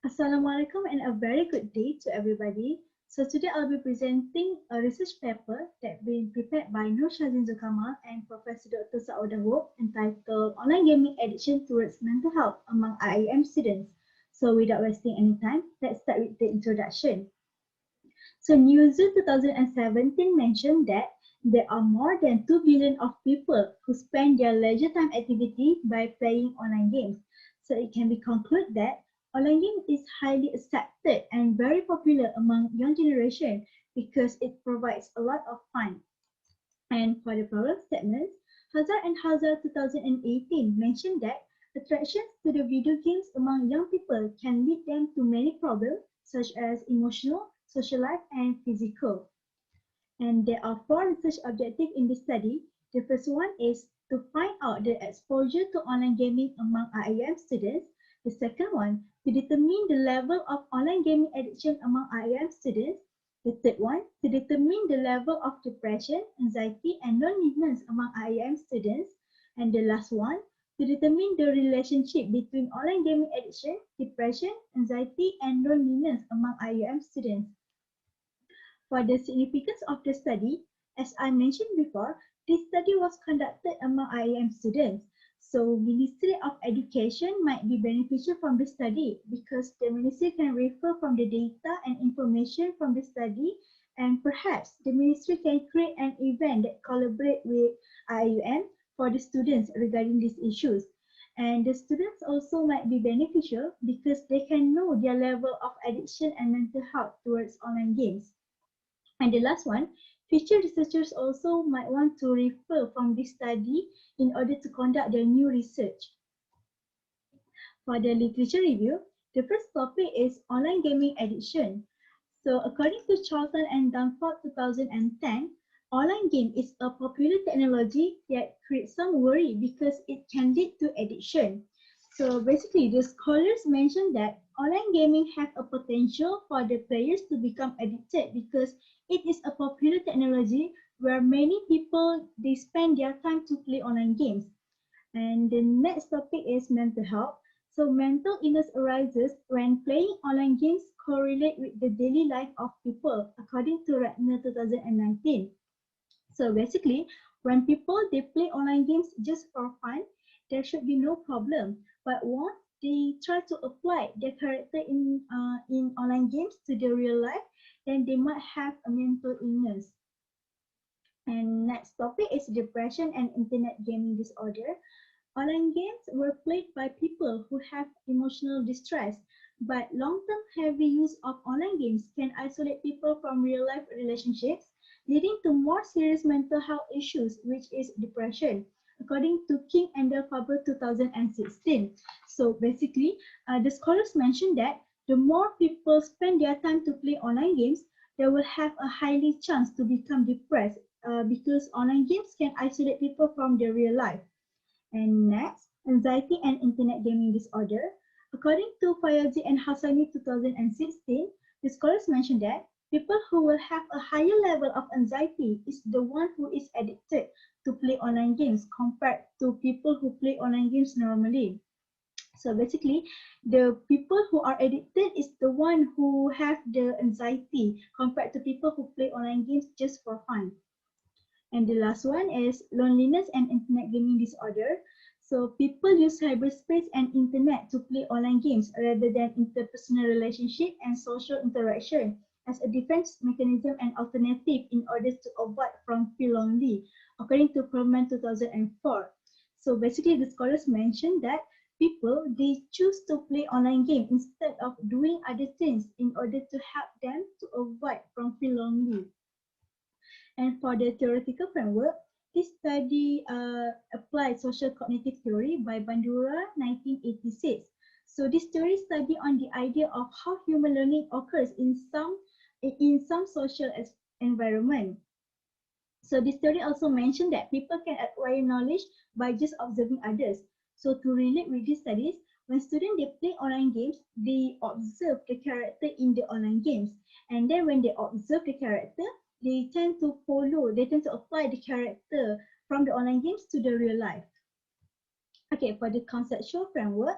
Assalamualaikum and a very good day to everybody. So today I'll be presenting a research paper that been prepared by Shazreen Kamal and Professor Dr. Sauda Wob entitled Online Gaming Addiction Towards Mental Health Among IIM Students. So without wasting any time, let's start with the introduction. So Newzoo 2017 mentioned that there are more than 2 billion of people who spend their leisure time activity by playing online games. So it can be concluded that online game is highly accepted and very popular among young generation because it provides a lot of fun. And for the problem statements, Hazard and Hazard 2018 mentioned that attractions to the video games among young people can lead them to many problems such as emotional, social life, and physical. And there are 4 research objectives in this study. The first one is to find out the exposure to online gaming among IIM students. The second one, to determine the level of online gaming addiction among IIM students. The third one, to determine the level of depression, anxiety, and loneliness among IIM students. And the last one, to determine the relationship between online gaming addiction, depression, anxiety, and loneliness among IIM students. For the significance of the study, as I mentioned before, this study was conducted among IIM students. So Ministry of Education might be beneficial from the study because the ministry can refer from the data and information from the study, and perhaps the ministry can create an event that collaborate with IIUM for the students regarding these issues. And the students also might be beneficial because they can know their level of addiction and mental health towards online games. And the last one, future researchers also might want to refer from this study in order to conduct their new research. For the literature review, the first topic is online gaming addiction. So according to Charlton and Dunford 2010, online game is a popular technology that creates some worry because it can lead to addiction. So basically, the scholars mentioned that online gaming have a potential for the players to become addicted because it is a popular technology where many people they spend their time to play online games. And the next topic is mental health. So mental illness arises when playing online games correlate with the daily life of people, according to Ratner 2019. So basically, when people they play online games just for fun, there should be no problem. But once they try to apply their character in online games to the real life, then they might have a mental illness. And next topic is depression and internet gaming disorder. Online games were played by people who have emotional distress, but long-term heavy use of online games can isolate people from real-life relationships, leading to more serious mental health issues, which is depression, according to King and Faber 2016. So basically, the scholars mentioned that the more people spend their time to play online games, they will have a highly chance to become depressed because online games can isolate people from their real life. And next, anxiety and internet gaming disorder. According to Fayazi and Hassani 2016, the scholars mentioned that people who will have a higher level of anxiety is the one who is addicted to play online games compared to people who play online games normally. So basically, the people who are addicted is the one who have the anxiety compared to people who play online games just for fun. And the last one is loneliness and internet gaming disorder. So people use cyberspace and internet to play online games rather than interpersonal relationship and social interaction as a defense mechanism and alternative in order to avoid from feel lonely, according to Perlman 2004. So basically, the scholars mentioned that people they choose to play online game instead of doing other things in order to help them to avoid from feel lonely. And for the theoretical framework, this study applied social cognitive theory by Bandura 1986. So this theory study on the idea of how human learning occurs in some social environment. So this theory also mentioned that people can acquire knowledge by just observing others. So to relate with these studies, when students they play online games, they observe the character in the online games. And then when they observe the character, they tend to apply the character from the online games to the real life. Okay, for the conceptual framework,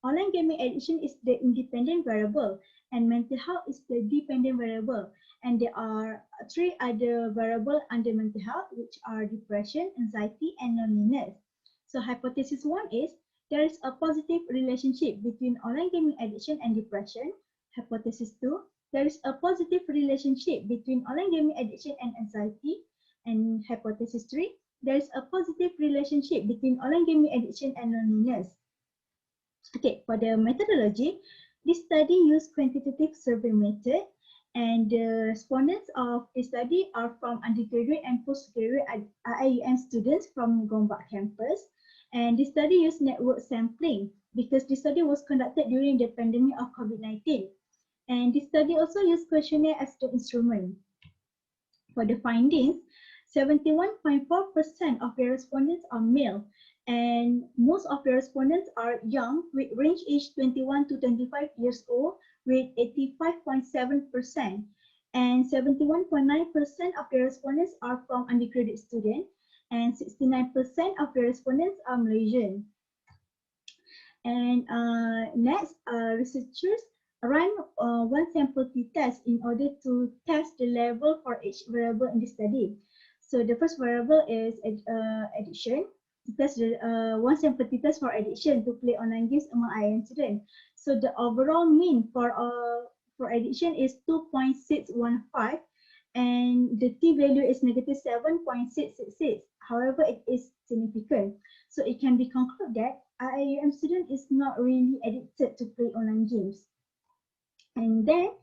online gaming addiction is the independent variable and mental health is the dependent variable. And there are three other variables under mental health, which are depression, anxiety, and loneliness. So hypothesis 1 is there is a positive relationship between online gaming addiction and depression. Hypothesis 2, there is a positive relationship between online gaming addiction and anxiety. And hypothesis 3, there is a positive relationship between online gaming addiction and loneliness. Okay, for the methodology, this study used quantitative survey method, and the respondents of the study are from undergraduate and postgraduate IIUM students from Gombak campus. And the study used network sampling because the study was conducted during the pandemic of COVID-19. And the study also used questionnaire as the instrument. For the findings, 71.4% of the respondents are male, and most of the respondents are young with range age 21 to 25 years old with 85.7%, and 71.9% of the respondents are from undergraduate students, and 69% of the respondents are Malaysian. And next, researchers run one sample t-test in order to test the level for each variable in the study. So the first variable is addiction. To test the one sample t-test for addiction to play online games among IIM students. So the overall mean for addiction is 2.615, and the t-value is negative 7.666. However, it is significant. So it can be concluded that IIUM student is not really addicted to play online games. And then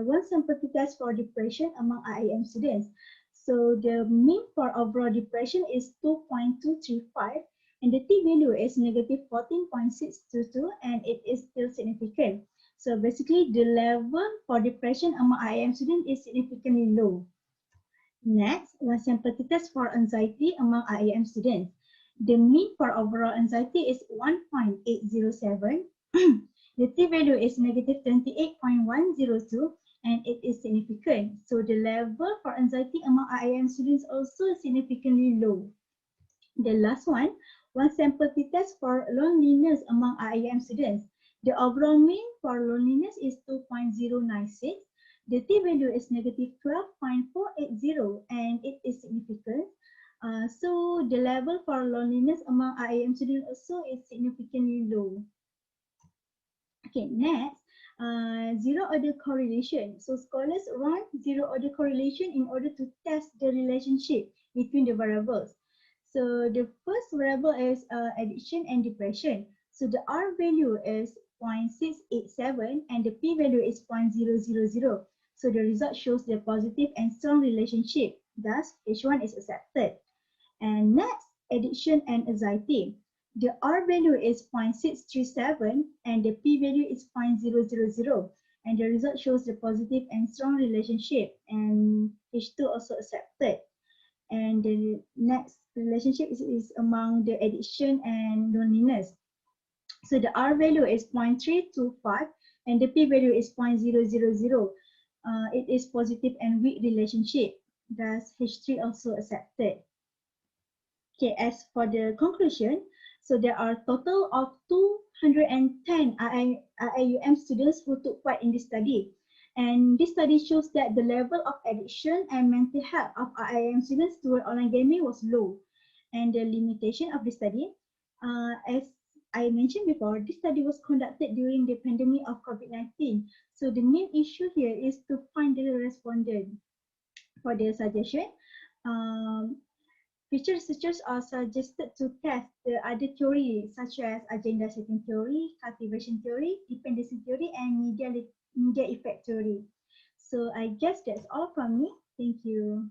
one sample test for depression among IIM students. So the mean for overall depression is 2.235, and the t-value is negative 14.622, and it is still significant. So basically, the level for depression among IIM students is significantly low. Next, one sample test for anxiety among IIM students. The mean for overall anxiety is 1.807. The t-value is negative 28.102, and it is significant. So the level for anxiety among IIM students also significantly low. The last one sample test for loneliness among IIM students. The overall mean for loneliness is 2.096. The t-value is negative 12.480, and it is significant. So the level for loneliness among IIM students also is significantly low. Okay, next, zero-order correlation. So scholars run zero-order correlation in order to test the relationship between the variables. So the first variable is addiction and depression. So the R value is 0.687 and the P value is 0.000. So the result shows the positive and strong relationship. Thus, H1 is accepted. And next, addiction and anxiety. The R value is 0.637 and the P value is 0.000. And the result shows the positive and strong relationship. And H2 also accepted. And the next relationship is among the addiction and loneliness. So the R value is 0.325 and the P value is 0.000. It is positive and weak relationship. Thus, H3 also accepted. Okay, as for the conclusion, so there are a total of 210 IIUM students who took part in this study. And this study shows that the level of addiction and mental health of IIM students toward online gaming was low. And the limitation of the study, as I mentioned before, this study was conducted during the pandemic of COVID-19. So the main issue here is to find the respondent. For the suggestion, future researchers are suggested to test the other theories such as agenda setting theory, cultivation theory, dependency theory, and media effect theory. So I guess that's all from me. Thank you.